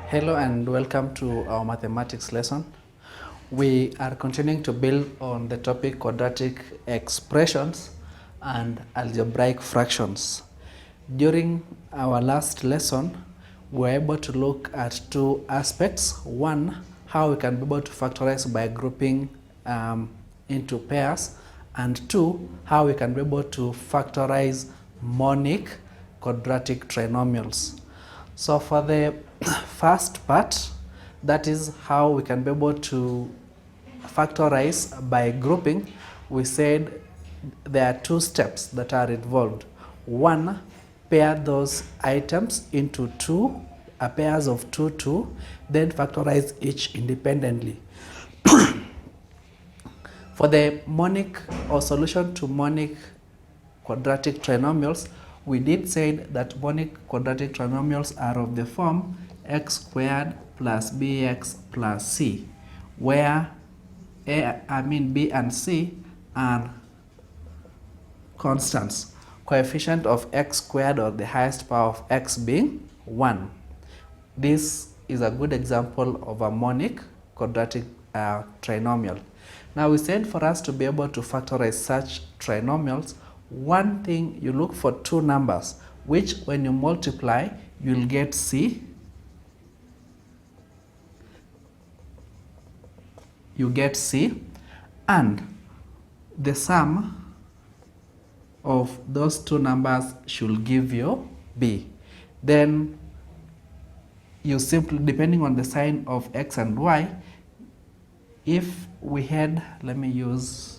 Hello and welcome to our mathematics lesson. We are continuing to build on the topic quadratic expressions and algebraic fractions. During our last lesson, we were able to look at two aspects. One, how we can be able to factorize by grouping into pairs, and two, how we can be able to factorize monic quadratic trinomials. So for the first part, that is how we can be able to factorize by grouping, we said there are two steps that are involved. One, pair those items into two, pairs of two, then factorize each independently. For the monic or solution to monic quadratic trinomials, we did say that monic quadratic trinomials are of the form x squared plus bx plus c, where b and c are constants, coefficient of x squared or the highest power of x being 1. This is a good example of a monic quadratic trinomial. Now we said for us to be able to factorize such trinomials, one thing, you look for two numbers, which when you multiply, you'll get c. You get c, and the sum of those two numbers should give you b. Then you simply, depending on the sign of x and y, if we had, let me use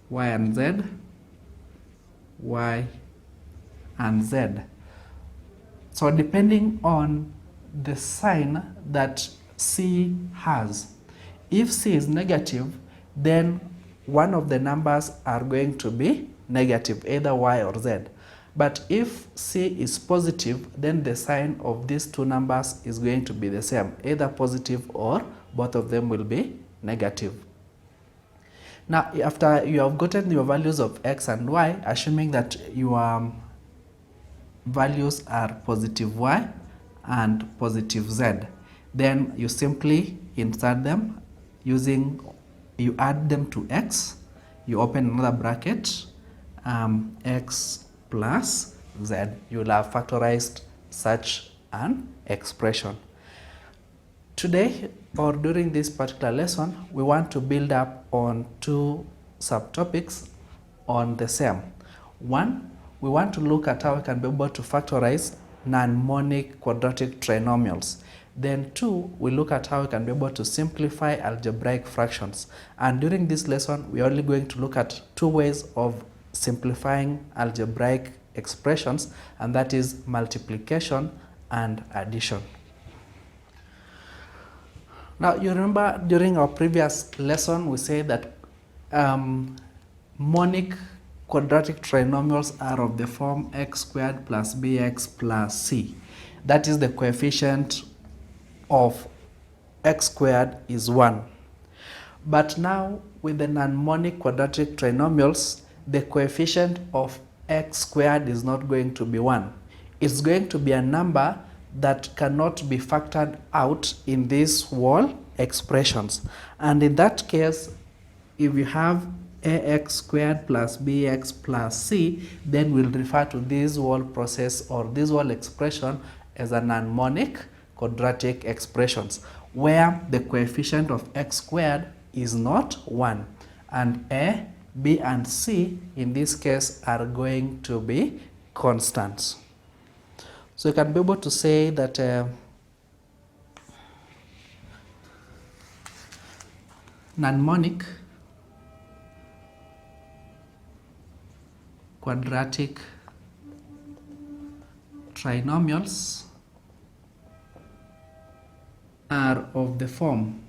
y and z, y and z. So depending on the sign that c has, if c is negative, then one of the numbers are going to be negative, either y or z. But if c is positive, then the sign of these two numbers is going to be the same, either positive or both of them will be negative. Now, after you have gotten your values of x and y, assuming that your values are positive y and positive z, then you simply insert them using, you add them to x, you open another bracket, x plus z. You will have factorized such an expression. Today, or during this particular lesson, we want to build up on two subtopics on the same. One, we want to look at how we can be able to factorize non-monic quadratic trinomials. Then two, we look at how we can be able to simplify algebraic fractions. And during this lesson, we are only going to look at two ways of simplifying algebraic expressions, and that is multiplication and addition. Now, you remember during our previous lesson, we said that monic quadratic trinomials are of the form x squared plus bx plus c. That is, the coefficient of x squared is 1. But now, with the non-monic quadratic trinomials, the coefficient of x squared is not going to be 1. It's going to be a number that cannot be factored out in these whole expressions. And in that case, if you have ax squared plus bx plus c, then we'll refer to this whole process or this whole expression as a non-monic quadratic expressions, where the coefficient of x squared is not 1. And a, b, and c in this case are going to be constants. So you can be able to say that non-monic quadratic trinomials are of the form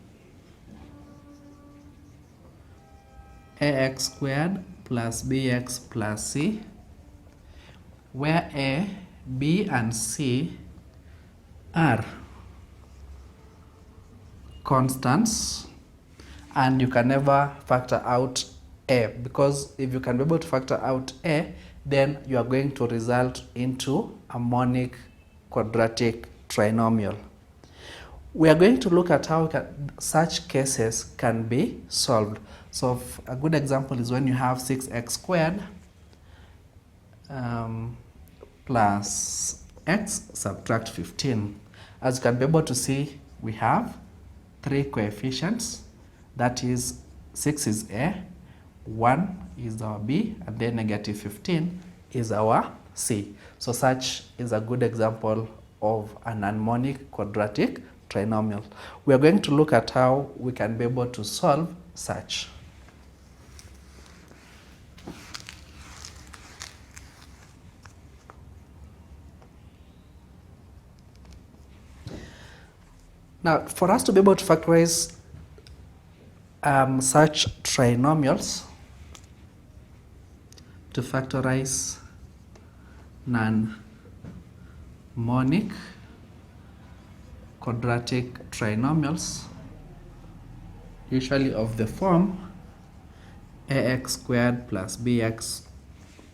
ax squared plus bx plus c, where a, b, and c are constants, and you can never factor out a, because if you can be able to factor out a, then you are going to result into a monic quadratic trinomial. We are going to look at how such cases can be solved. So a good example is when you have 6x squared plus x subtract 15. As you can be able to see, we have three coefficients. That is, 6 is A, 1 is our B, and then negative 15 is our C. So such is a good example of an harmonic quadratic trinomial. We are going to look at how we can be able to solve such. Now, for us to be able to factorize such trinomials, to factorize non-monic quadratic trinomials, usually of the form ax squared plus bx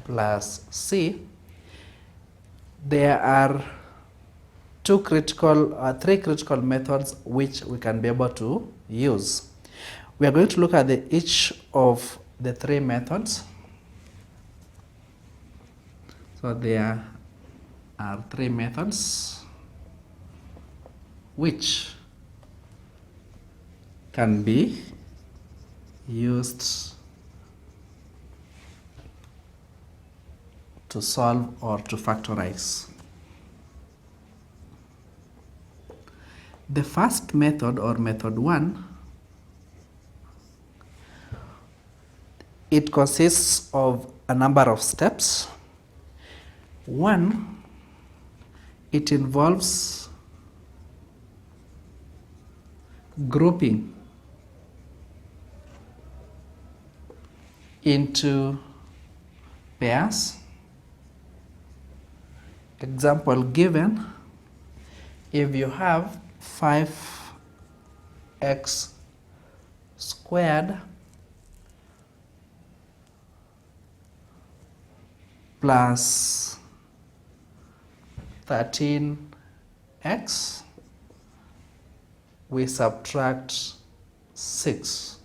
plus c, there are three critical methods which we can be able to use. We are going to look at each of the three methods. So there are three methods which can be used to solve or to factorize. The first method, or method 1, it consists of a number of steps. 1, it involves grouping into pairs. Example given, if you have 5x squared plus 13x, we subtract 6.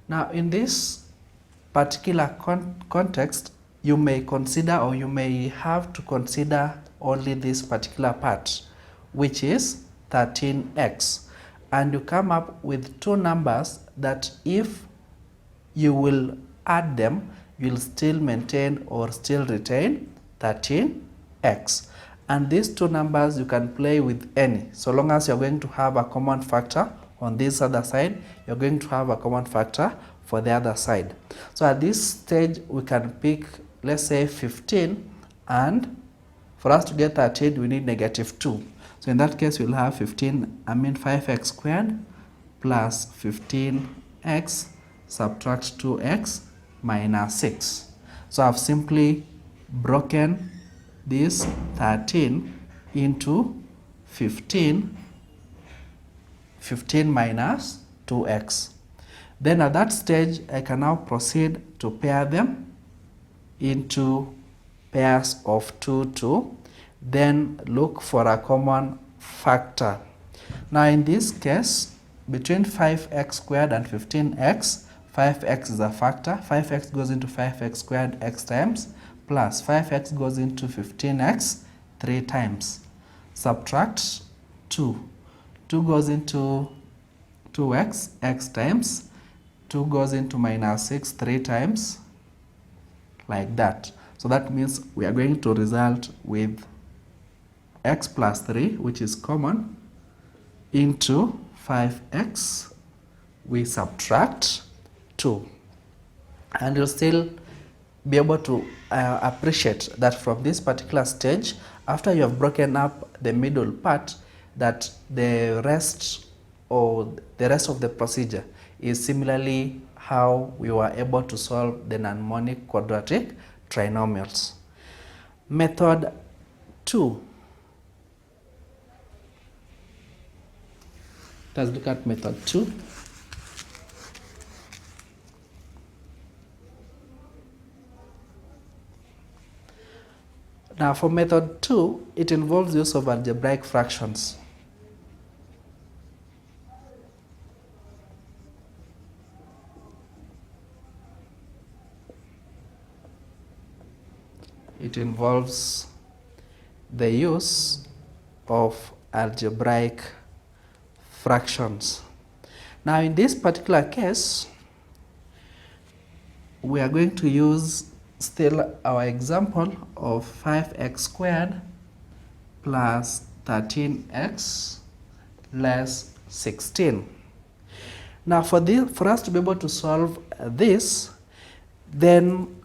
Now, in this particular context, you may consider, or you may have to consider, only this particular part, which is 13x, and you come up with two numbers that if you will add them, you'll still maintain or still retain 13x. And these two numbers you can play with any, so long as you're going to have a common factor on this other side, you're going to have a common factor for the other side. So at this stage we can pick, let's say 15, and for us to get 13 we need negative 2. So in that case we'll have 5x squared plus 15x subtract 2x minus 6. So I've simply broken this 13 into 15 minus 2x. Then at that stage I can now proceed to pair them into pairs of 2, 2, then look for a common factor. Now in this case, between 5x squared and 15x, 5x is a factor. 5x goes into 5x squared x times, plus 5x goes into 15x 3 times. Subtract 2. 2 goes into 2x x times. 2 goes into minus 6 3 times, like that. So that means we are going to result with x plus 3, which is common, into 5x. We subtract 2. And you'll still be able to appreciate that from this particular stage, after you have broken up the middle part, that the rest of the procedure is similarly how we were able to solve the non-monic quadratic trinomials. Method 2. Let's look at method 2. Now for method 2, it involves use of algebraic fractions. It involves the use of algebraic fractions. Now in this particular case, we are going to use still our example of 5x squared plus 13x less 16. Now for us to be able to solve this, then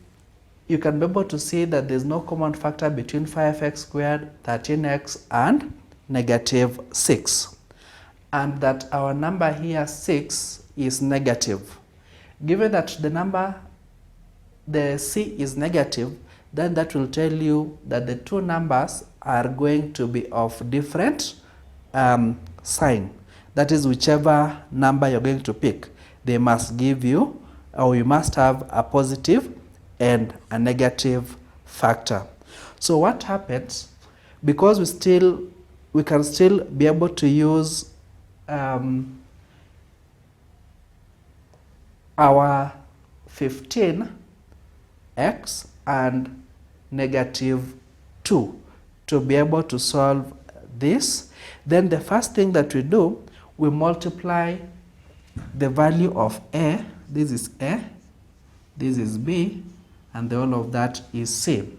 you can be able to see that there's no common factor between 5x squared, 13x, and negative 6. And that our number here, 6, is negative. Given that the c is negative, then that will tell you that the two numbers are going to be of different sign. That is, whichever number you're going to pick, they must give you, or you must have a positive and a negative factor. So what happens, because we can still be able to use our 15x and negative 2 to be able to solve this, then the first thing that we do, we multiply the value of a, this is a, this is b, and the whole of that is c.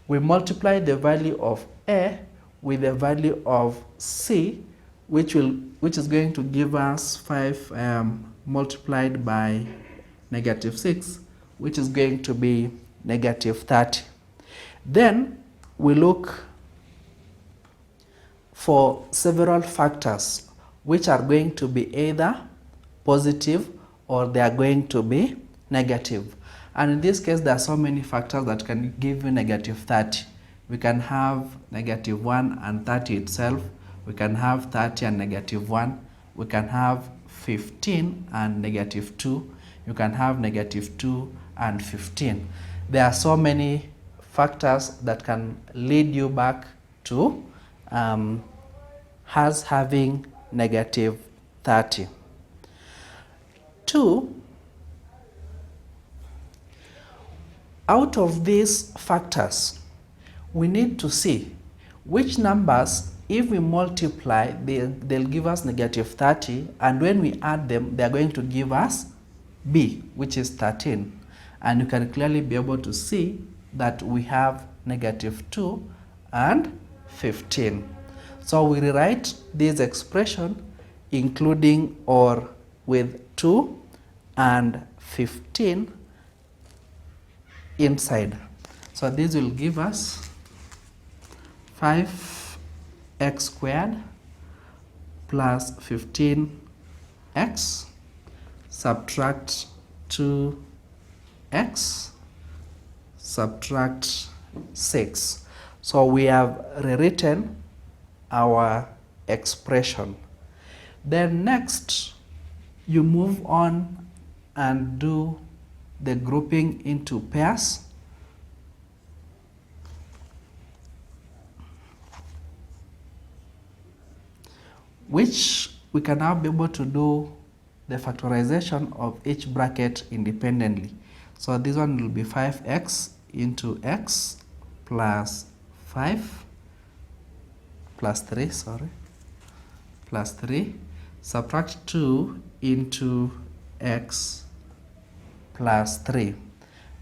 We multiply the value of a with the value of c, which is going to give us 5 multiplied by negative 6, which is going to be negative 30. Then we look for several factors which are going to be either positive or they are going to be negative. And in this case, there are so many factors that can give you negative 30. We can have negative 1 and 30 itself. We can have 30 and negative 1. We can have 15 and negative 2. You can have negative 2 and 15. There are so many factors that can lead you back to us having negative 30. 2, out of these factors, we need to see which numbers, if we multiply, they'll give us negative 30, and when we add them, they're going to give us b, which is 13. And you can clearly be able to see that we have negative 2 and 15. So we rewrite this expression including or with 2 and 15 inside. So this will give us 5x squared plus 15x subtract 2x subtract 6. So we have rewritten our expression. Then next, you move on and do the grouping into pairs. Which we can now be able to do the factorization of each bracket independently. So this one will be 5x into x plus 5 plus 3, plus 3, subtract 2 into x plus 3.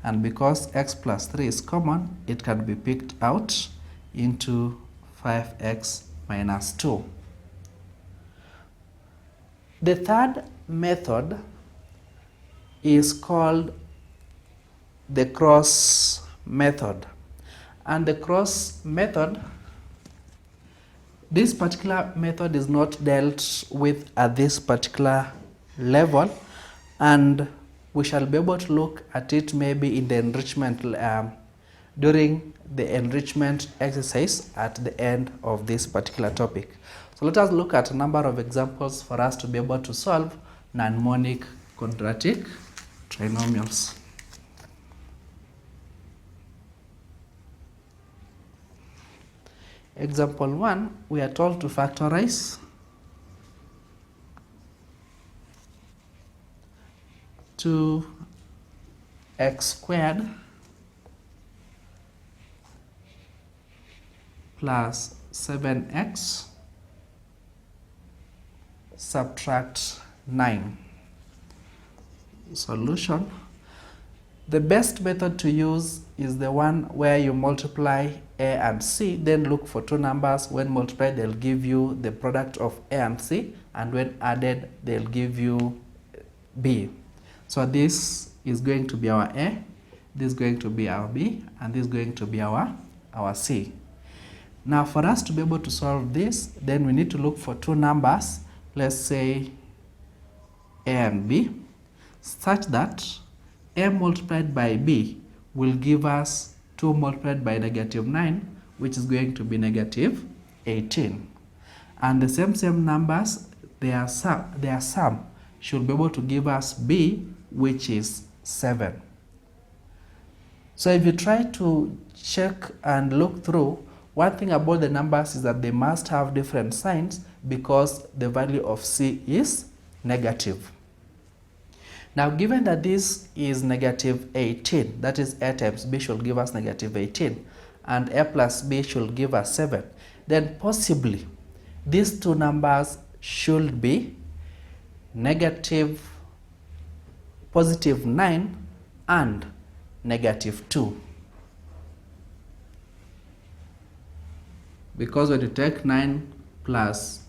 And because x plus 3 is common, it can be picked out into 5x minus 2. The third method is called the cross method. And the cross method, this particular method is not dealt with at this particular level, and we shall be able to look at it maybe in the enrichment during the enrichment exercise at the end of this particular topic. So let us look at a number of examples for us to be able to solve non-monic quadratic trinomials. Example 1, we are told to factorize 2x squared plus 7x subtract 9. Solution. The best method to use is the one where you multiply a and c, then look for two numbers. When multiplied, they'll give you the product of a and c, and when added, they'll give you b. So this is going to be our a, this is going to be our b, and this is going to be our c. Now, for us to be able to solve this, then we need to look for two numbers, let's say a and b, such that a multiplied by b will give us 2 multiplied by -9, which is going to be -18. And the same numbers, their sum should be able to give us b, which is 7. So if you try to check and look through, one thing about the numbers is that they must have different signs because the value of c is negative. Now, given that this is -18, that is a times b should give us -18, and a plus b should give us 7, then possibly these two numbers should be +9 and -2. Because when you take 9 plus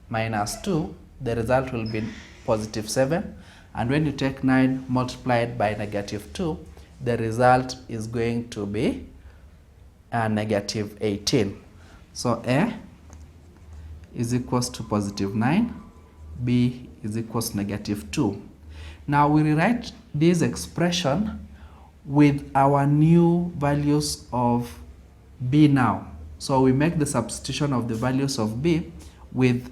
-2, the result will be +7. And when you take 9 multiplied by -2, the result is going to be -18. So a is equals to +9, b is equals to -2. Now we rewrite this expression with our new values of b now. So we make the substitution of the values of b with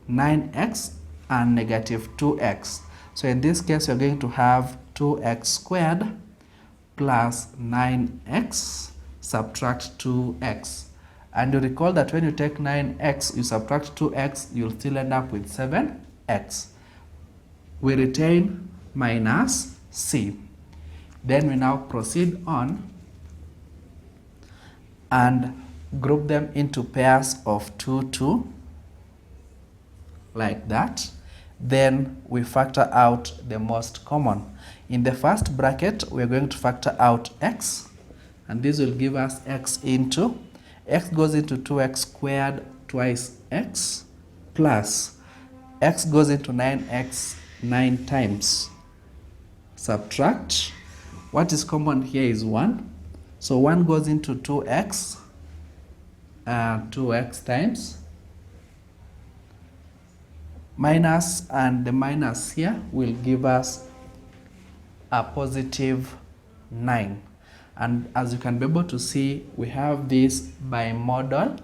9x and -2x. So in this case, we're going to have 2x squared plus 9x subtract 2x. And you recall that when you take 9x, you subtract 2x, you'll still end up with 7x. We retain minus c. Then we now proceed on and group them into pairs of 2, 2, like that. Then we factor out the most common. In the first bracket, we're going to factor out x, and this will give us x into, x goes into 2x squared twice x, plus x goes into 9x 9 times. Subtract. What is common here is 1. So 1 goes into 2x, 2x times, minus, and the minus here will give us a +9. And as you can be able to see, we have this bimodal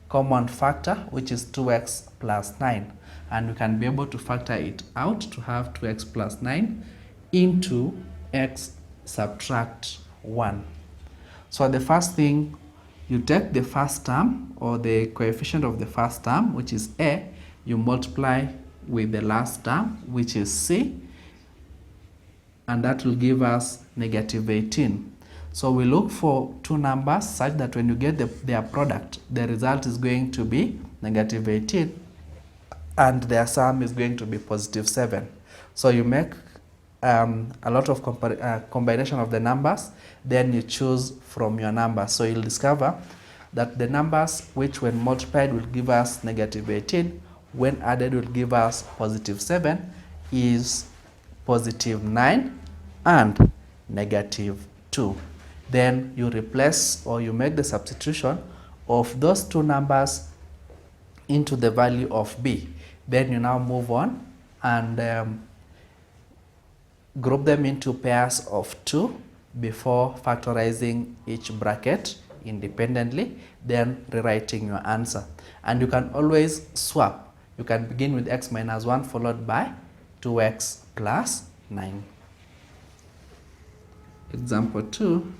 common factor, which is 2x plus 9. And we can be able to factor it out to have 2x plus 9 into x subtract 1. So the first thing, you take the first term or the coefficient of the first term, which is a, you multiply with the last term, which is c, and that will give us -18. So we look for two numbers such that when you get their product, the result is going to be -18 and their sum is going to be +7. So you make a lot of combination of the numbers, then you choose from your numbers. So you'll discover that the numbers which when multiplied will give us -18, when added will give us +7, is +9 and -2. Then you replace or you make the substitution of those two numbers into the value of b. Then you now move on and group them into pairs of 2 before factorizing each bracket independently, then rewriting your answer. And you can always swap. You can begin with x minus 1 followed by 2x plus 9. Example 2,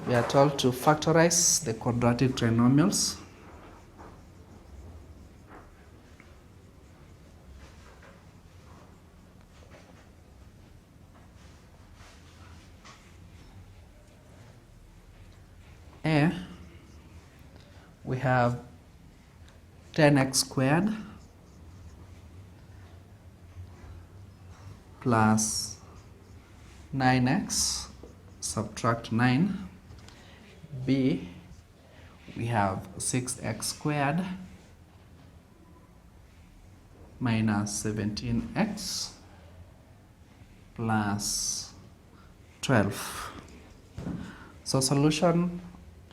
we are told to factorize the quadratic trinomials. A, we have 10x squared plus 9x subtract 9. B, we have 6x squared minus 17x plus 12. So solution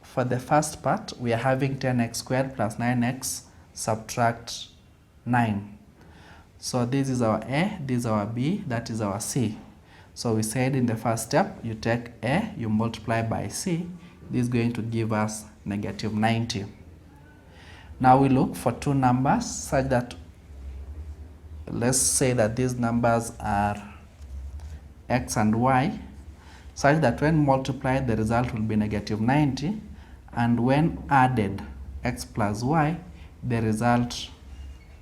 for the first part, we are having 10x squared plus 9x subtract 9. So this is our A, this is our B, that is our C. So we said in the first step, you take A, you multiply by C. This is going to give us negative 90. Now we look for two numbers such that, let's say that these numbers are x and y, such that when multiplied the result will be negative 90, and when added x plus y, the result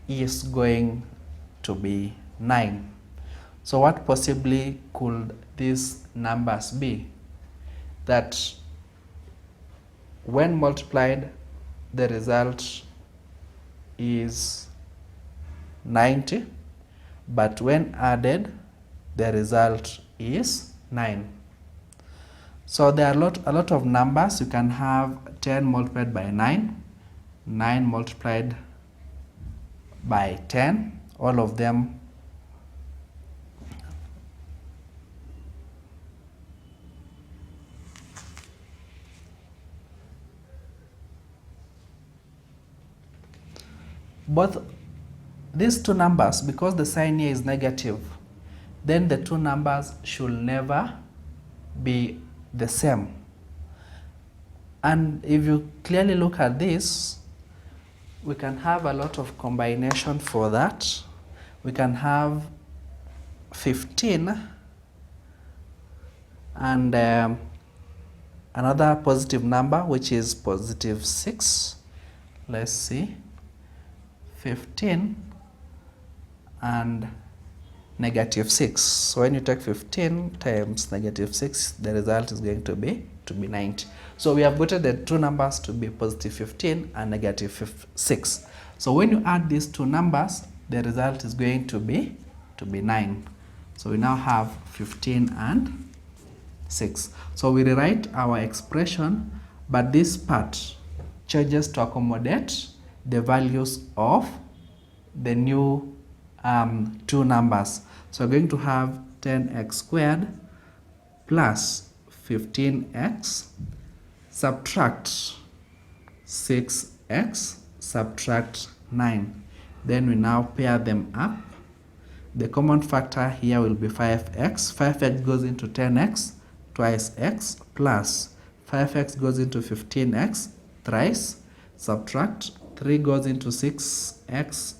is going to be 9. So what possibly could these numbers be? That when multiplied the result is 90, but when added the result is 9. So there are a lot of numbers. You can have 10 multiplied by 9, 9 multiplied by 10, all of them both these two numbers, because the sign here is negative, then the two numbers should never be the same. And if you clearly look at this, we can have a lot of combination for that. We can have 15 and another positive number, which is positive 6. Let's see, 15 and negative 6. So when you take 15 times negative 6, the result is going to be 90. So we have gotten the two numbers to be positive 15 and negative 6. So when you add these two numbers, the result is going to be 9. So we now have 15 and 6. So we rewrite our expression, but this part changes to accommodate the values of the new two numbers. So we're going to have 10x squared plus 15x subtract 6x subtract 9. Then we now pair them up. The common factor here will be 5x. 5x goes into 10x twice x plus 5x goes into 15x thrice, subtract 3 goes into 6x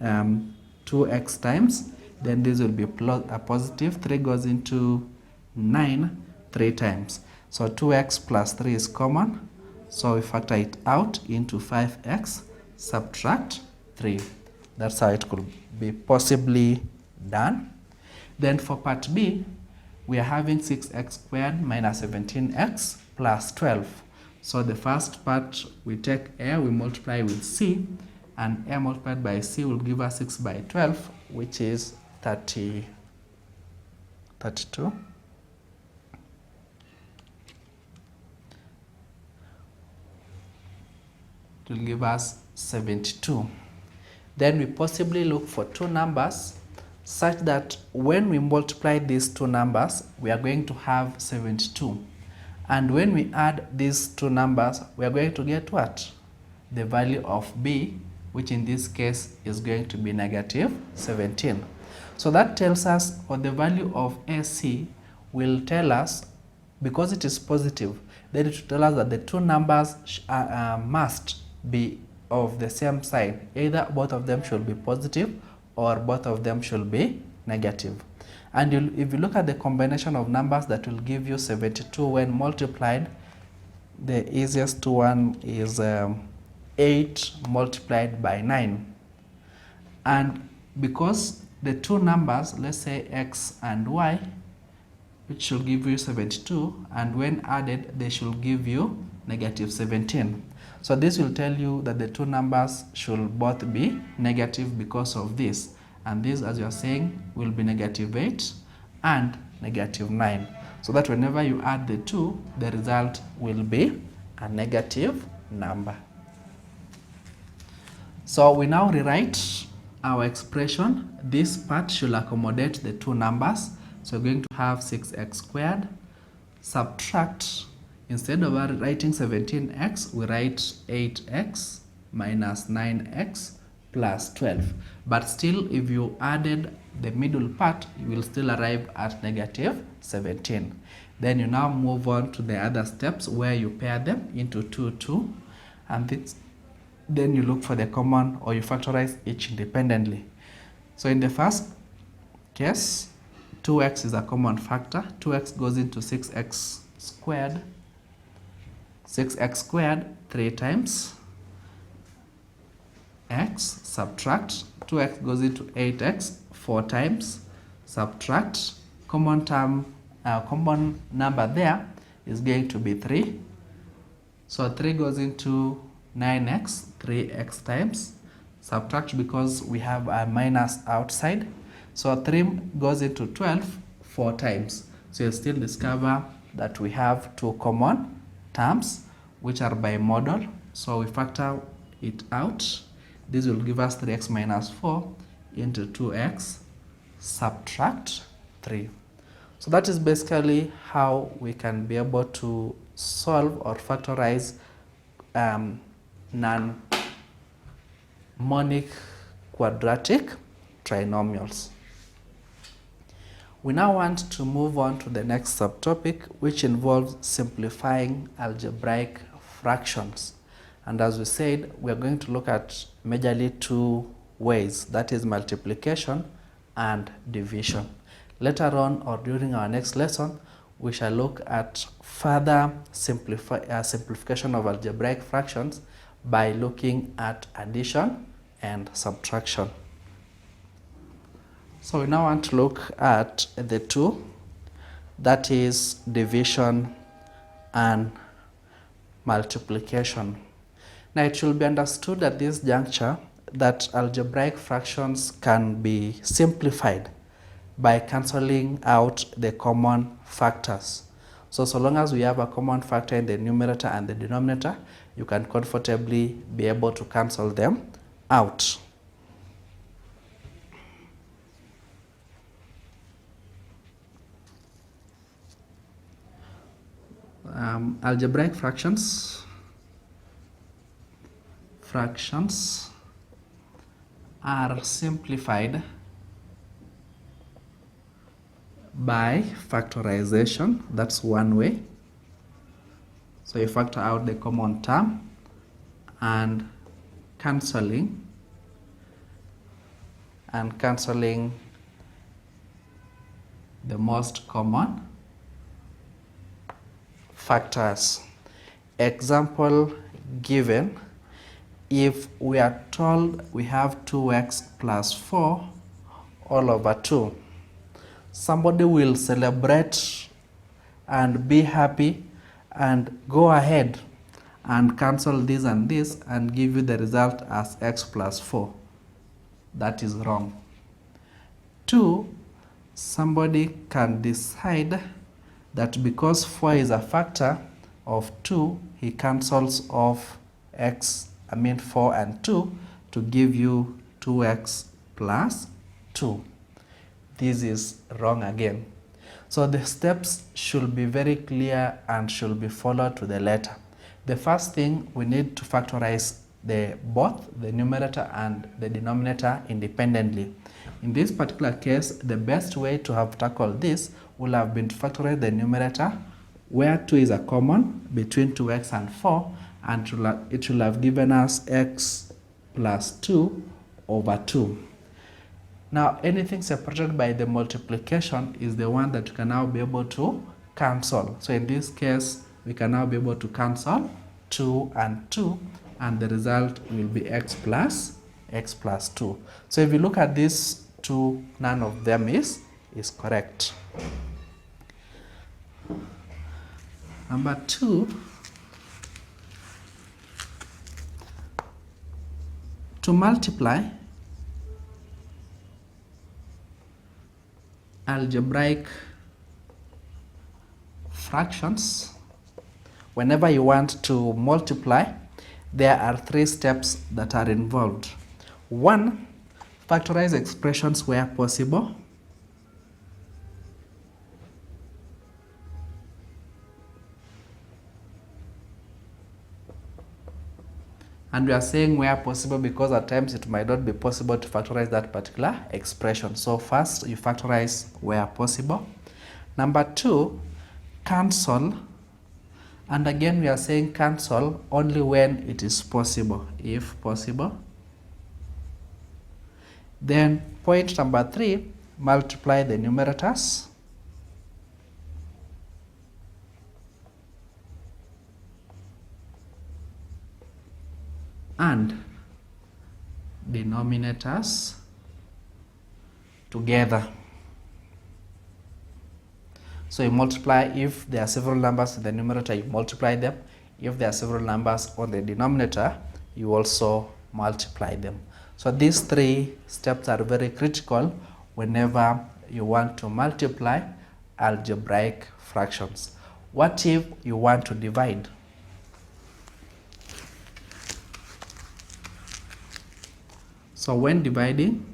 2x times, then this will be a positive. 3 goes into 9 3 times. So 2x plus 3 is common. So we factor it out into 5x subtract 3. That's how it could be possibly done. Then for part B, we are having 6x squared minus 17x plus 12. So the first part, we take A, we multiply with C, and A multiplied by C will give us 6 by 12, which is 32. It will give us 72. Then we possibly look for two numbers such that when we multiply these two numbers, we are going to have 72. And when we add these two numbers, we are going to get what? The value of B, which in this case is going to be negative 17. So that tells us, or the value of AC will tell us, because it is positive, then it will tell us that the two numbers must be of the same sign. Either both of them should be positive or both of them should be negative. And if you look at the combination of numbers that will give you 72 when multiplied, the easiest one is 8 multiplied by 9. And because the two numbers, let's say x and y, which should give you 72, and when added, they should give you negative 17. So this will tell you that the two numbers should both be negative because of this. And this, as you are saying, will be negative 8 and negative 9. So that whenever you add the two, the result will be a negative number. So we now rewrite our expression. This part should accommodate the two numbers. So we're going to have 6x squared, subtract, instead of writing 17x, we write 8x minus 9x plus 12. But still, if you added the middle part, you will still arrive at negative 17. Then you now move on to the other steps where you pair them into 2, 2, and then you look for the common, or you factorize each independently. So in the first case, 2x is a common factor. 2x goes into 6x squared. 6x squared 3 times x, subtract. 2x goes into 8x 4 times, subtract. Common number there is going to be 3. So 3 goes into 9x, 3x times, subtract because we have a minus outside. So 3 goes into 12 4 times. So you'll still discover that we have two common terms which are bimodal. So we factor it out. This will give us 3x minus 4 into 2x, subtract 3. So that is basically how we can be able to solve or factorize non-monic quadratic trinomials. We now want to move on to the next subtopic, which involves simplifying algebraic fractions. And as we said, we are going to look at majorly two ways, that is multiplication and division. Later on, or during our next lesson, we shall look at further simplification of algebraic fractions by looking at addition and subtraction. So we now want to look at the two, that is division and multiplication. Now it should be understood at this juncture that algebraic fractions can be simplified by cancelling out the common factors. So long as we have a common factor in the numerator and the denominator, you can comfortably be able to cancel them out. Algebraic fractions are simplified by factorization. That's one way. So you factor out the common term and cancelling the most common factors. Example given: if we are told we have 2x plus 4 all over 2, somebody will celebrate and be happy and go ahead and cancel this and this and give you the result as x plus 4. That is wrong. 2, somebody can decide that because 4 is a factor of 2, he cancels off 4 and 2 to give you 2x plus 2. This is wrong again. So the steps should be very clear and should be followed to the letter. The first thing, we need to factorize both the numerator and the denominator independently. In this particular case, the best way to have tackled this will have been to factorize the numerator where 2 is a common between 2x and 4, and it should have given us x plus 2 over 2. Now anything separated by the multiplication is the one that you can now be able to cancel. So in this case, we can now be able to cancel 2 and 2, and the result will be x plus 2. So if you look at these two, none of them is correct. Number 2, to multiply algebraic fractions, whenever you want to multiply, there are 3 steps that are involved. 1, factorize expressions where possible. And we are saying where possible because at times it might not be possible to factorize that particular expression. So first, you factorize where possible. Number 2, cancel. And again, we are saying cancel only when it is possible, if possible. Then point number 3, multiply the numerators. And denominators together. So you multiply, if there are several numbers in the numerator, you multiply them. If there are several numbers on the denominator, you also multiply them. So these 3 steps are very critical whenever you want to multiply algebraic fractions. What if you want to divide? So when dividing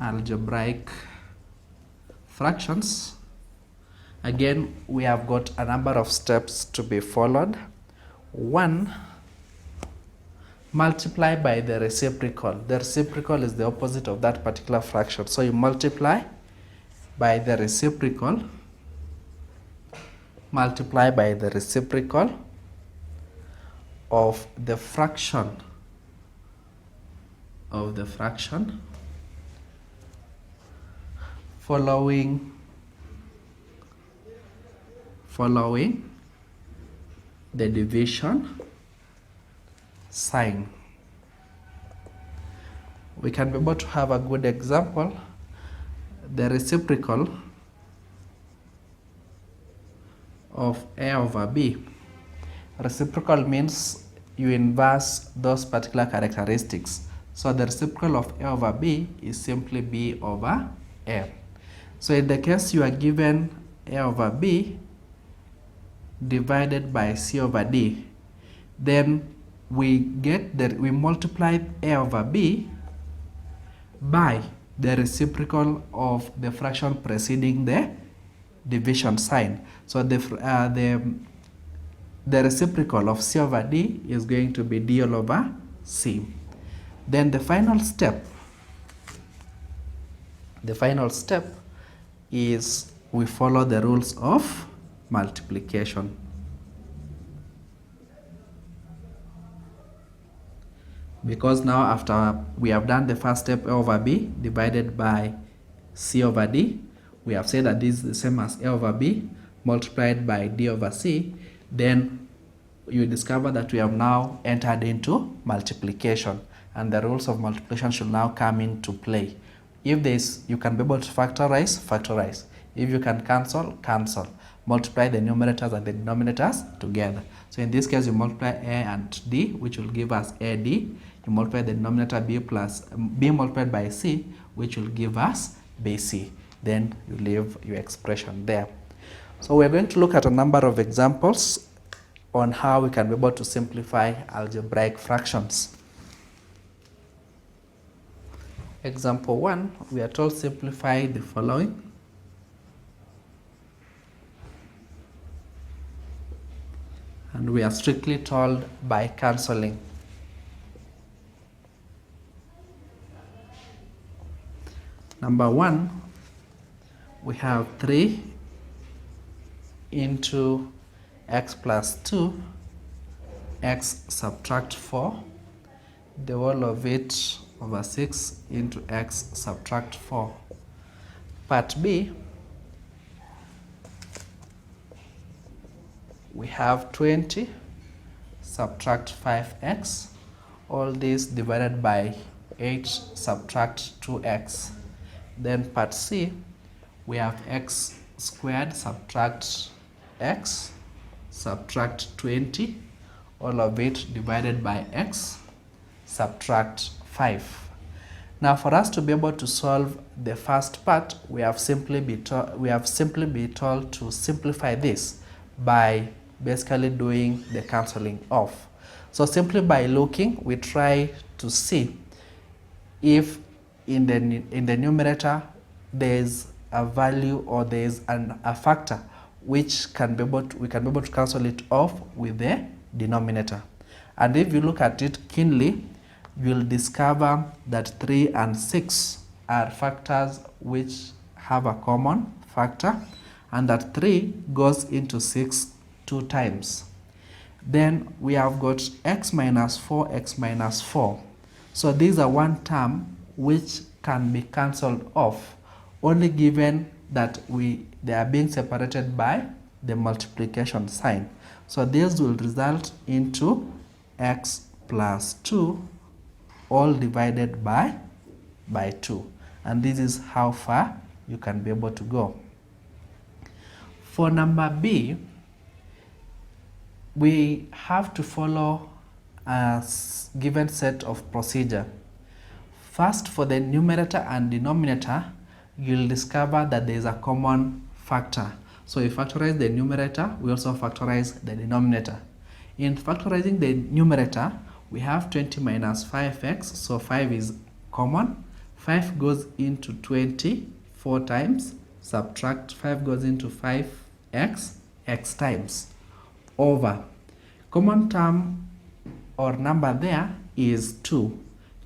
algebraic fractions, again, we have got a number of steps to be followed. 1, multiply by the reciprocal. The reciprocal is the opposite of that particular fraction. So you multiply by the reciprocal, multiply by the reciprocal of the fraction following the division sign. We can be able to have a good example. The reciprocal of A over B. Reciprocal means you inverse those particular characteristics. So the reciprocal of A over B is simply B over A. So in the case you are given A over B divided by C over D, then we get that we multiply A over B by the reciprocal of the fraction preceding the division sign. So the reciprocal of C over D is going to be D all over C. Then the final step is we follow the rules of multiplication. Because now after we have done the first step, A over B divided by C over D, we have said that this is the same as A over B multiplied by D over C, then you discover that we have now entered into multiplication, and the rules of multiplication should now come into play. If this, you can be able to factorize. If you can cancel. Multiply the numerators and the denominators together. So in this case, you multiply A and D, which will give us AD. You multiply the denominator B plus B multiplied by C, which will give us BC. Then you leave your expression there. So we're going to look at a number of examples on how we can be able to simplify algebraic fractions. Example 1, we are told simplify the following. And we are strictly told by cancelling. Number 1, we have 3 into x plus 2, x subtract 4, the whole of it over 6 into x subtract 4. Part B, we have 20 subtract 5x, all this divided by 8 subtract 2x. Then part C, we have x squared subtract x subtract 20, all of it divided by x subtract 5. Now for us to be able to solve the first part, we have simply been told to simplify this by basically doing the cancelling off. So simply by looking, we try to see if in the numerator there is a value or there is a factor which we can be able to cancel it off with the denominator. And if you look at it keenly, you'll discover that 3 and 6 are factors which have a common factor, and that 3 goes into 6 2 times. Then we have got x minus 4, x minus 4. So these are one term which can be cancelled off, only given that they are being separated by the multiplication sign. So this will result into x plus 2 all divided by 2. And this is how far you can be able to go. For number B, we have to follow a given set of procedure. First, for the numerator and denominator, you'll discover that there is a common factor. So we factorize the numerator, we also factorize the denominator. In factorizing the numerator, we have 20 minus 5x, so 5 is common. 5 goes into 20 4 times, subtract 5 goes into 5x, x times, over. Common term or number there is 2.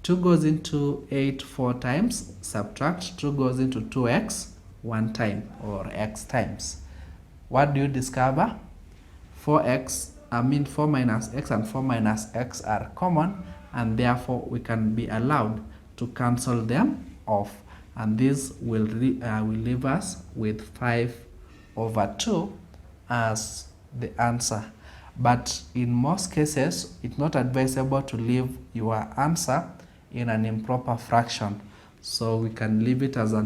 2 goes into 8 4 times, subtract 2 goes into 2x 1 time, or x times. What do you discover? 4 minus x and 4 minus x are common, and therefore we can be allowed to cancel them off, and this will leave us with 5 over 2 as the answer. But in most cases, it's not advisable to leave your answer in an improper fraction, so we can leave it as a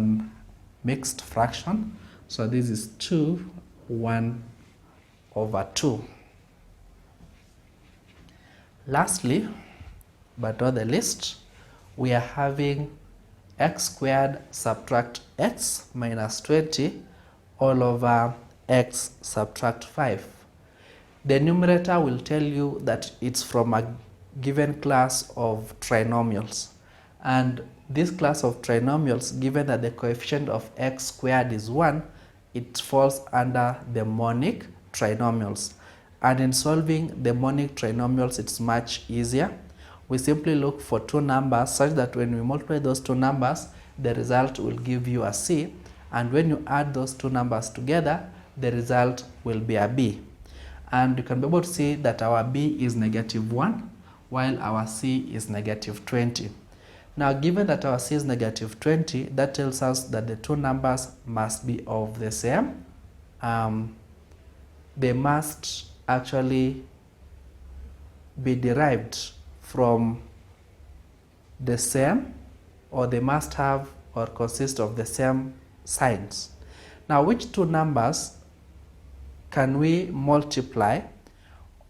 mixed fraction. So this is 2 1 over 2. Lastly, but not the least, we are having x squared subtract x minus 20 all over x subtract 5. The numerator will tell you that it's from a given class of trinomials, and this class of trinomials, given that the coefficient of x squared is 1, it falls under the monic trinomials. And in solving the monic trinomials, it's much easier. We simply look for two numbers such that when we multiply those two numbers, the result will give you a c, and when you add those two numbers together, the result will be a b. And you can be able to see that our b is -1, while our c is -20. Now, given that our c is -20, that tells us that the two numbers must be of the same. They must actually be derived from the same, or they must have or consist of the same signs. Now, which two numbers can we multiply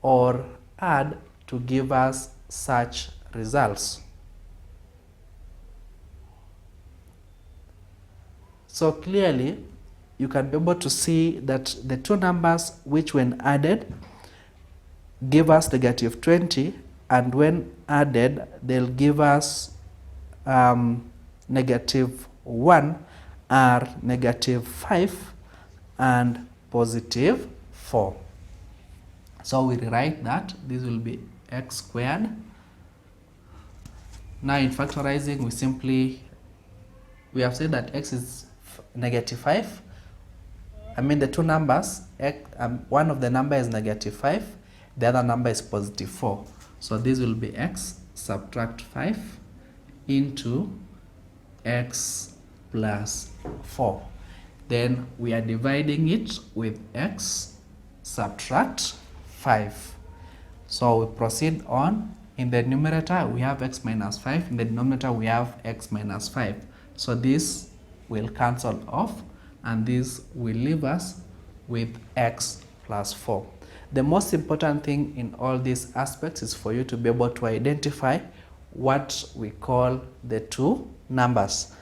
or add to give us such results? So clearly, you can be able to see that the two numbers which when added give us -20, and when added they'll give us -1 are -5 and +4. So we rewrite that this will be x squared. Now in factorizing, we have said that x is -5. The two numbers, one of the number is -5, the other number is +4. So this will be x subtract 5 into x plus 4. Then we are dividing it with x subtract 5. So we proceed on. In the numerator we have x minus 5, in the denominator we have x minus 5. So this will cancel off and this will leave us with x plus 4. The most important thing in all these aspects is for you to be able to identify what we call the two numbers,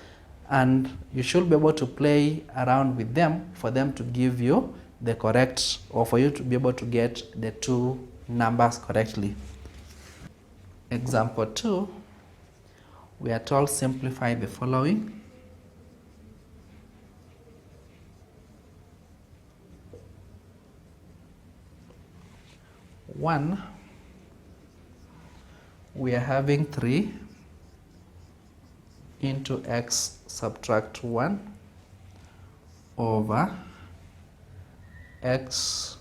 and you should be able to play around with them for them to give you the correct, or for you to be able to get the two numbers correctly. Example 2, we are told simplify the following. One, we are having 3 into x subtract 1 over x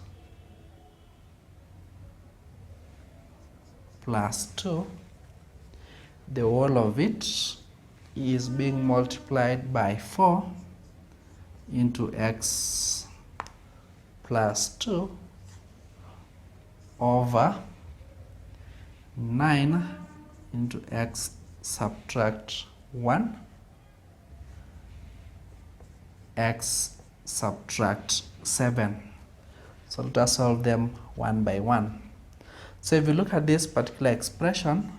plus 2. The whole of it is being multiplied by 4 into x plus 2 over 9 into x subtract 1 x subtract 7. So let us solve them one by one. So if you look at this particular expression,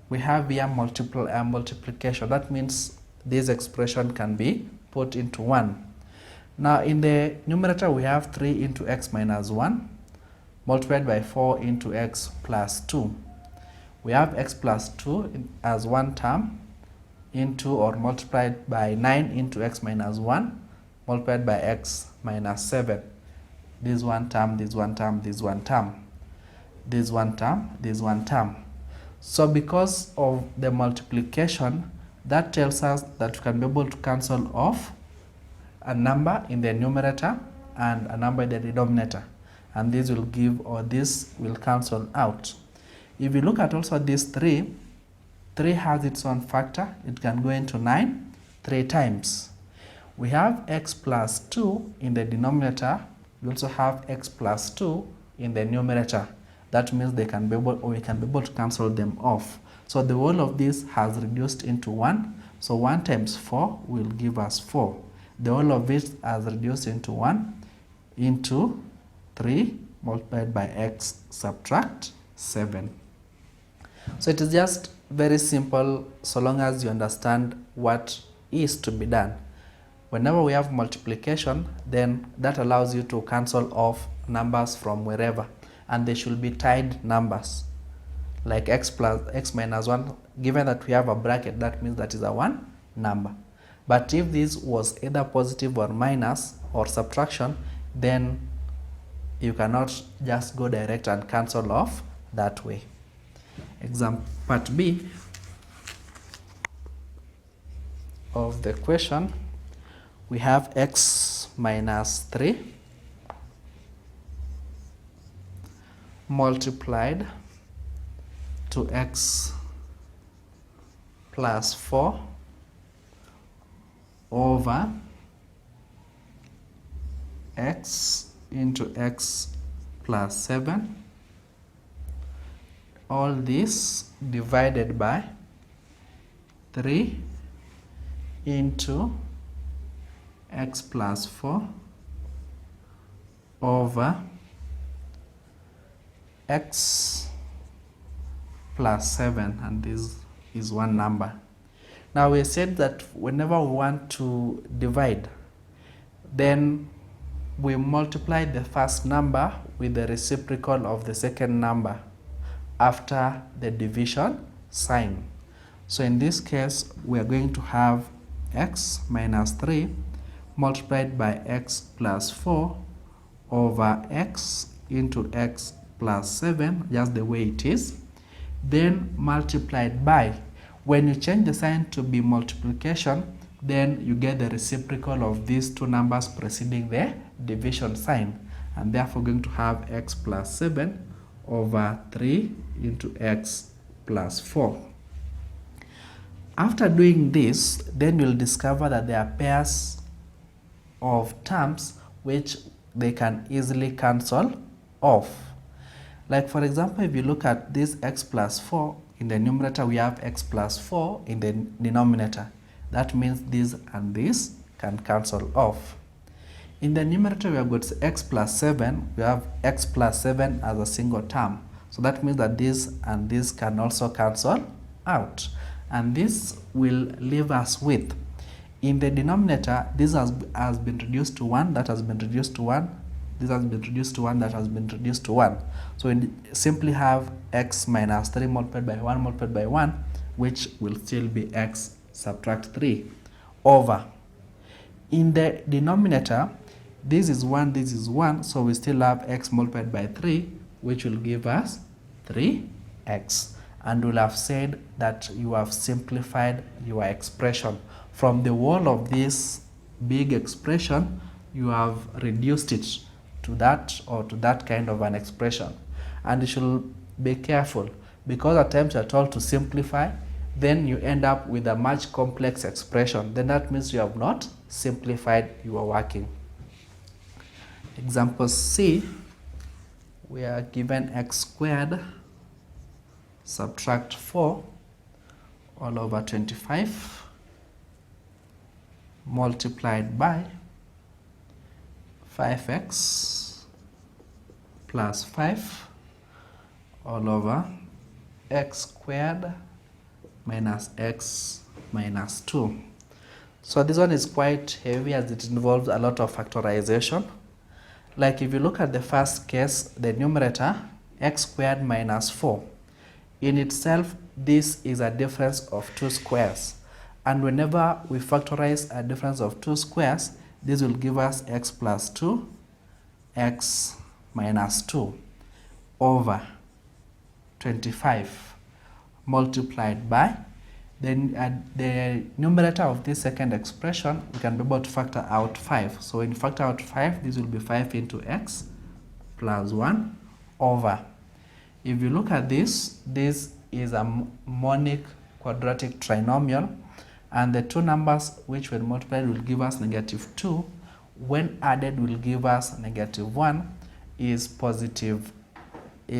we have here multiplication. That means this expression can be put into 1. Now in the numerator we have 3 into x minus 1 multiplied by 4 into x plus 2. We have x plus 2 as one term into or multiplied by 9 into x minus 1 multiplied by x minus 7. This one term, this one term, this one term, this one term, this one term. So because of the multiplication, that tells us that we can be able to cancel off a number in the numerator and a number in the denominator, and this will give, or this will cancel out. If you look at also this 3 has its own factor. It can go into 9 3 times. We have x plus 2 in the denominator. We also have x plus 2 in the numerator. That means they can be able, or we can be able to cancel them off. So the whole of this has reduced into 1. So 1 times 4 will give us 4. The whole of it has reduced into 1 into 3 multiplied by x subtract 7. So it is just very simple so long as you understand what is to be done. Whenever we have multiplication, then that allows you to cancel off numbers from wherever, and they should be tied numbers, like x plus x minus 1. Given that we have a bracket, that means that is a 1 number. But if this was either positive or minus or subtraction, then you cannot just go direct and cancel off that way. Example part B of the question, we have x minus 3 multiplied to x plus 4 over x into x plus 7. All this divided by 3 into x plus 4 over x plus 7, and this is one number. Now we said that whenever we want to divide, then we multiply the first number with the reciprocal of the second number after the division sign. So in this case, we are going to have x minus 3 multiplied by x plus 4 over x into x plus 7, just the way it is, then multiplied by, when you change the sign to be multiplication, then you get the reciprocal of these two numbers preceding the division sign, and therefore going to have x plus 7 over 3 into x plus 4. After doing this, then you'll discover that there are pairs of terms which they can easily cancel off. Like for example, if you look at this x plus 4, in the numerator we have x plus 4 in the denominator. That means this and this can cancel off. In the numerator we have got x plus 7, we have x plus 7 as a single term. So that means that this and this can also cancel out. And this will leave us with, in the denominator, this has been reduced to 1, that has been reduced to 1, this has been reduced to 1, that has been reduced to 1. So we simply have x minus 3 multiplied by 1 multiplied by 1, which will still be x subtract 3 over. In the denominator, this is 1, this is 1, so we still have x multiplied by 3, which will give us 3x. And we'll have said that you have simplified your expression. From the whole of this big expression, you have reduced it to that or to that kind of an expression. And you should be careful, because at times you're told to simplify, then you end up with a much complex expression. Then that means you have not simplified your working. Example C, we are given x squared subtract 4 all over 25 multiplied by 5x plus 5 all over x squared minus x minus 2. So this one is quite heavy as it involves a lot of factorization. Like if you look at the first case, the numerator x squared minus 4. In itself, this is a difference of 2 squares. And whenever we factorize a difference of 2 squares, this will give us x plus 2, x minus 2 over 25 multiplied by, then the numerator of this second expression, we can be able to factor out 5. So when you factor out 5, this will be 5 into x plus 1 over. If you look at this, this is a monic quadratic trinomial, and the two numbers which when multiplied will give us negative 2, when added will give us negative 1, is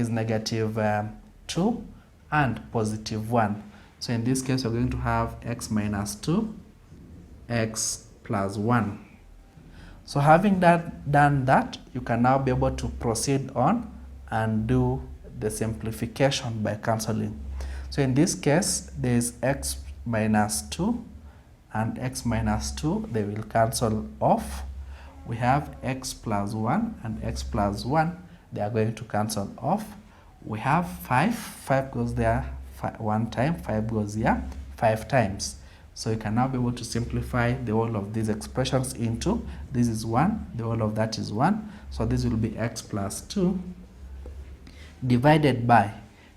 negative 2 and positive 1. So in this case, we're going to have x minus 2, x plus 1. So having done that, you can now be able to proceed on and do the simplification by cancelling. So in this case, there is x minus 2 and x minus 2, they will cancel off. We have x plus 1 and x plus 1, they are going to cancel off. We have 5 goes there 1 time, 5 goes here 5 times. So you can now be able to simplify the whole of these expressions into, this is 1, the whole of that is 1. So this will be x plus 2 divided by,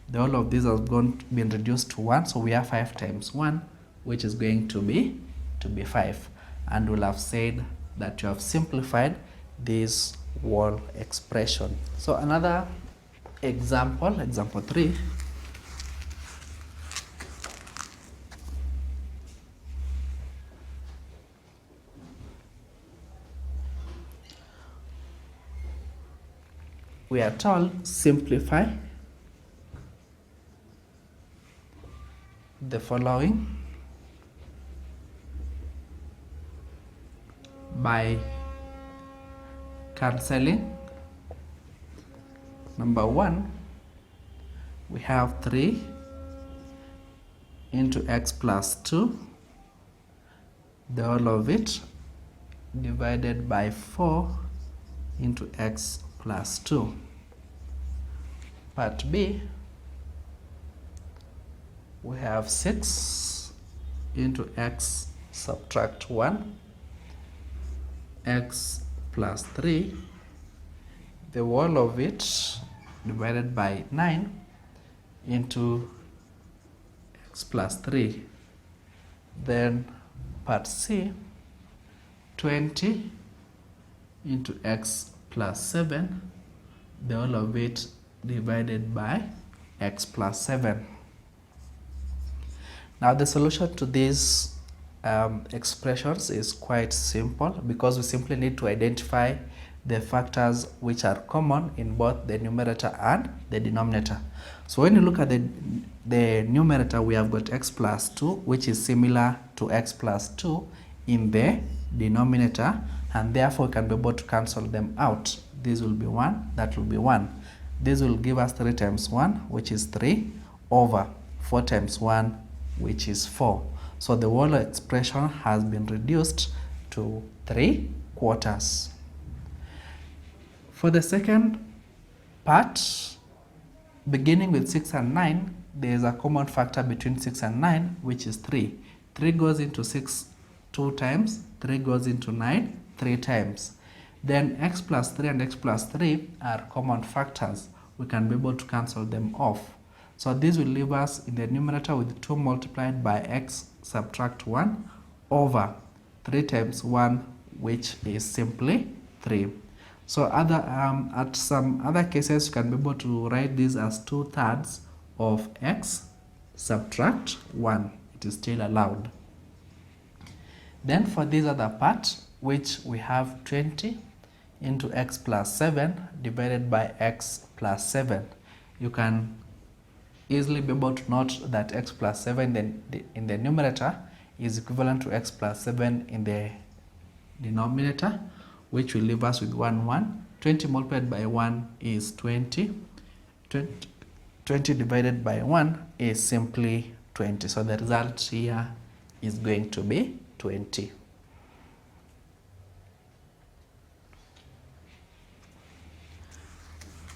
the whole of this has been reduced to 1, so we have 5 times 1, which is going to be 5. And we'll have said that you have simplified this whole expression. So another example, example 3. We are told simplify the following by cancelling. Number 1, we have 3 into x plus 2, the whole of it, divided by 4 into x plus 2. Part B, we have 6 into x subtract 1, x plus 3, the whole of it divided by 9 into x plus 3. Then part C, 20 into x plus 7, the whole of it divided by x plus 7. Now the solution to these expressions is quite simple, because we simply need to identify the factors which are common in both the numerator and the denominator. So when you look at the numerator, we have got x plus 2, which is similar to x plus 2 in the denominator, and therefore we can be able to cancel them out. This will be 1, that will be 1. This will give us 3 times 1, which is 3, over 4 times 1, which is 4. So the whole expression has been reduced to 3/4. For the second part, beginning with 6 and 9, there is a common factor between 6 and 9, which is 3. 3 goes into 6 2 times, 3 goes into 9 3 times. Then x plus 3 and x plus 3 are common factors. We can be able to cancel them off. So this will leave us in the numerator with 2 multiplied by x subtract 1 over 3 times 1, which is simply 3. So at some other cases, you can be able to write this as 2/3 of x subtract 1. It is still allowed. Then for this other part, which we have 20 into x plus 7 divided by x plus 7, you can easily be able to note that x plus 7 in the numerator is equivalent to x plus 7 in the denominator, which will leave us with 1, 1. 20 multiplied by 1 is 20. 20 divided by 1 is simply 20. So the result here is going to be 20.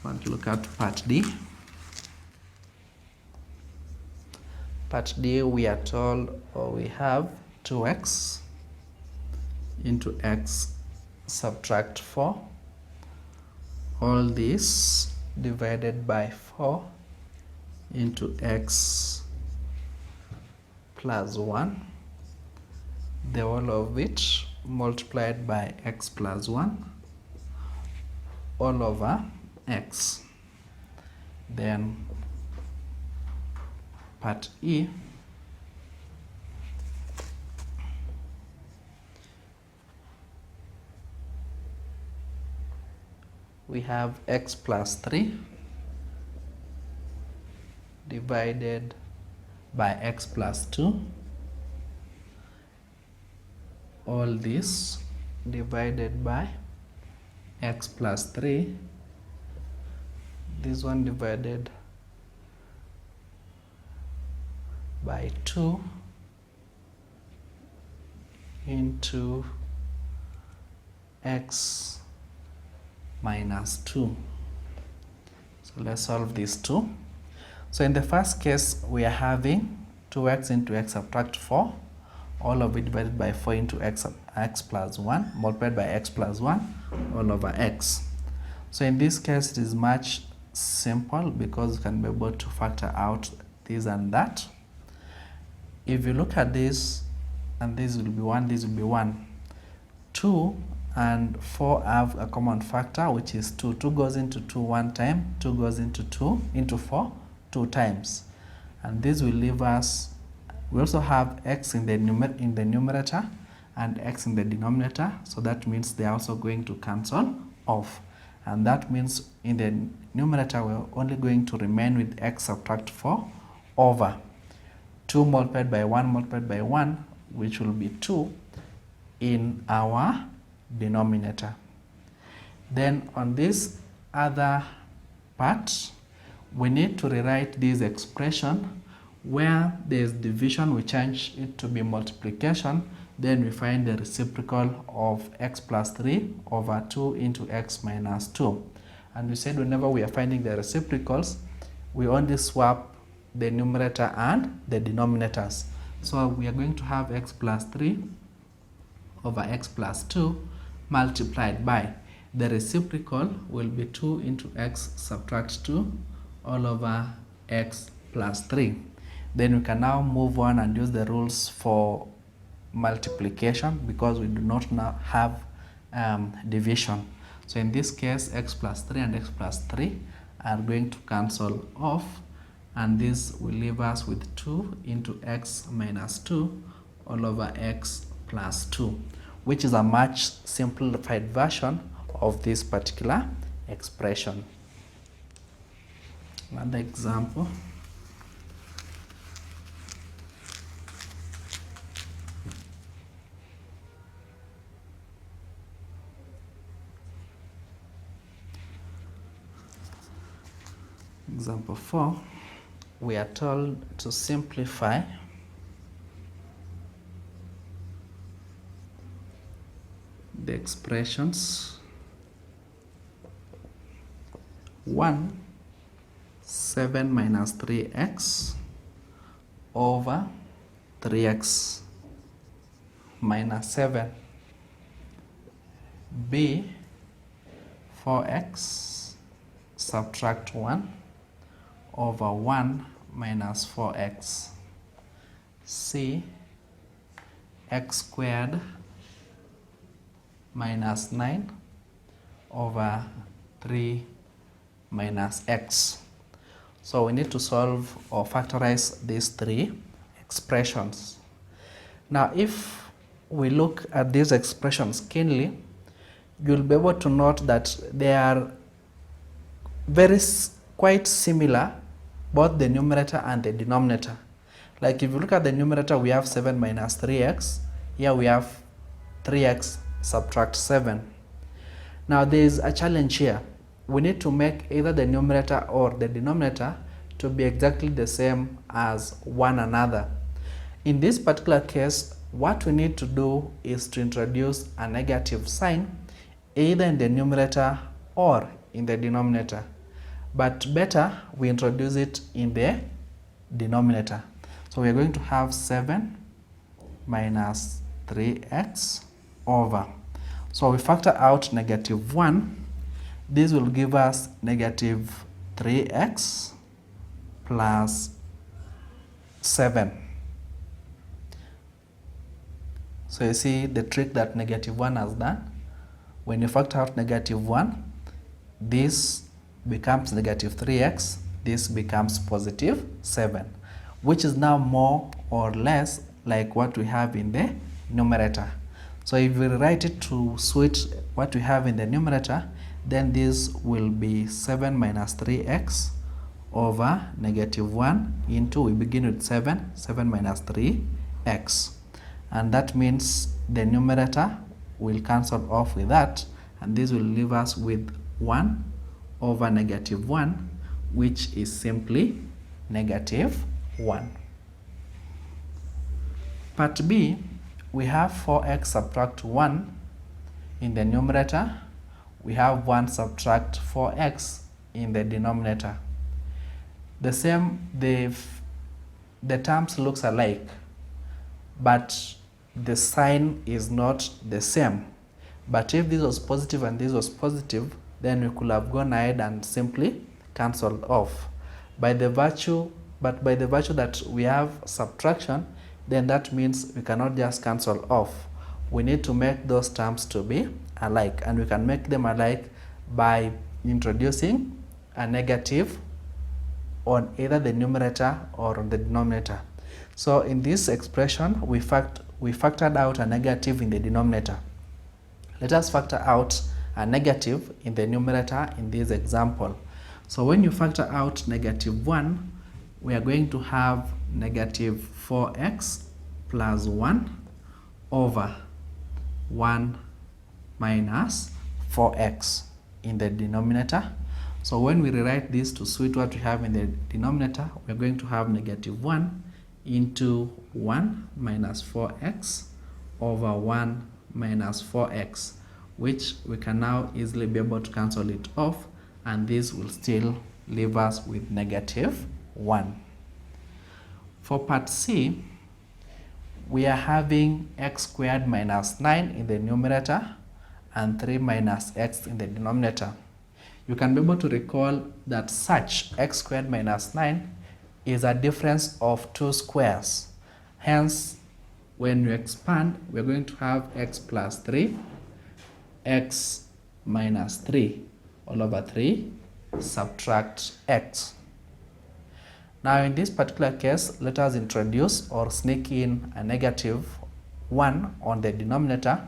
I want to look at part D. Part D, we are told, or we have 2x into x subtract 4, all this divided by 4 into x plus 1, the whole of which multiplied by x plus 1 all over x. Then part E, we have x plus 3 divided by x plus 2, all this divided by x plus 3, this one divided by 2 into x minus 2. So let's solve these two. So in the first case, we are having 2x into x subtract 4, all of it divided by 4 into x plus 1 multiplied by x plus 1 all over x. So in this case, it is much simple because you can be able to factor out this and that. If you look at this, and this will be 1, this will be 1. 2 and 4 have a common factor, which is 2. 2 goes into 2 one time, 2 goes into 2 into 4 2 times. And this will leave us, we also have x in the numerator and x in the denominator, so that means they are also going to cancel off. And that means in the numerator, we're only going to remain with x subtract 4 over 2 multiplied by 1, which will be 2 in our denominator. Then on this other part, we need to rewrite this expression where there's division, we change it to be multiplication, then we find the reciprocal of x plus 3 over 2 into x minus 2. And we said whenever we are finding the reciprocals, we only swap the numerator and the denominators. So we are going to have x plus 3 over x plus 2 multiplied by the reciprocal will be 2 into x subtract 2 all over x plus 3. Then we can now move on and use the rules for multiplication because we do not now have division. So in this case, x plus 3 and x plus 3 are going to cancel off, and this will leave us with 2 into x minus 2 all over x plus 2, which is a much simplified version of this particular expression. Another example. Example 4, we are told to simplify the expressions 1, 7 minus 3x over 3x minus 7, b 4x subtract 1 over 1 minus 4x, c x squared minus 9 over 3 minus x. So we need to solve or factorize these three expressions. Now if we look at these expressions keenly, you'll be able to note that they are quite similar, both the numerator and the denominator. Like if you look at the numerator, we have 7 minus 3x. Here we have 3x subtract 7. Now there is a challenge here. We need to make either the numerator or the denominator to be exactly the same as one another. In this particular case, what we need to do is to introduce a negative sign either in the numerator or in the denominator. But better we introduce it in the denominator. So we are going to have 7 minus 3x over. So we factor out negative 1. This will give us negative 3x plus 7. So you see the trick that negative 1 has done. When you factor out negative 1, this becomes negative 3x, this becomes positive 7, which is now more or less like what we have in the numerator. So if we write it to switch what we have in the numerator, then this will be 7 minus 3x over negative 1 into, we begin with 7 minus 3x. And that means the numerator will cancel off with that, and this will leave us with 1 over negative 1, which is simply negative 1. Part B, we have 4x subtract 1 in the numerator. We have 1 subtract 4x in the denominator. The terms looks alike, but the sign is not the same. But if this was positive and this was positive, then we could have gone ahead and simply cancelled off. By the virtue that we have subtraction, then that means we cannot just cancel off. We need to make those terms to be alike, and we can make them alike by introducing a negative on either the numerator or on the denominator. So in this expression, we factored out a negative in the denominator. Let us factor out a negative in the numerator in this example. So when you factor out negative 1, we are going to have negative 4x plus 1 over 1 minus 4x in the denominator. So when we rewrite this to suit what we have in the denominator, we are going to have negative 1 into 1 minus 4x over 1 minus 4x, which we can now easily be able to cancel it off, and this will still leave us with negative 1. For part C, we are having x squared minus 9 in the numerator and 3 minus x in the denominator. You can be able to recall that such x squared minus 9 is a difference of 2 squares. Hence, when you expand, we're going to have x plus 3, x minus 3 all over 3, subtract x. Now in this particular case, let us introduce or sneak in a negative 1 on the denominator,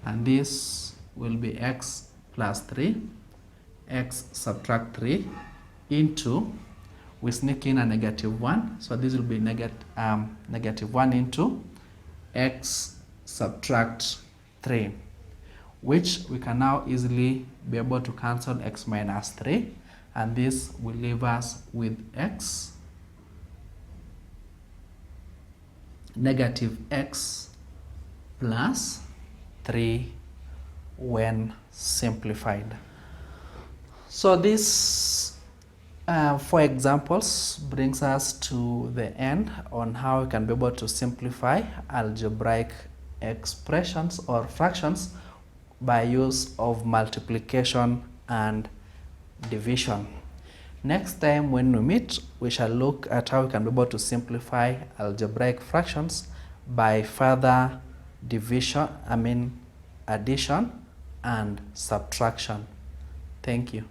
and this will be x plus 3, x subtract 3 into, we sneak in a negative 1, so this will be negative 1 into x subtract 3, which we can now easily be able to cancel x minus 3, and this will leave us with x, negative x plus 3 when simplified. So this, for examples, brings us to the end on how we can be able to simplify algebraic expressions or fractions by use of multiplication and division. Next time when we meet, we shall look at how we can be able to simplify algebraic fractions by further addition and subtraction. Thank you.